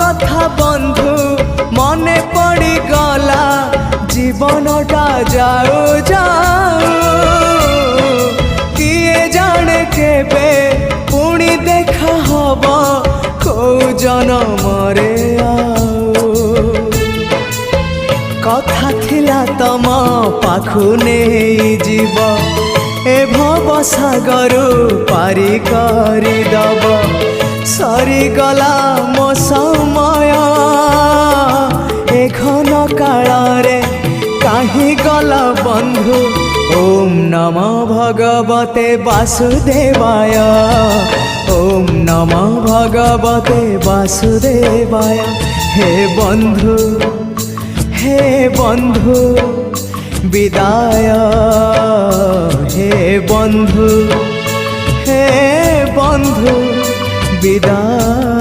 কথা বন্ধু মনে পড়ি গলা জীবনটা যাও যাও কিয়ে জানে কেবে পুଣି দেখা হব কৌ জনমরে কথা थिला तम पाखु नहीं जीव ए भव सागर पारी करी दब सरी गला मो समय ए घन काल रे काहीं गला बंधु ओम नमो भगवते वासुदेवाय ओम नमो भगवते वासुदेवाय हे बंधु विदाय हे बंधु विदाय।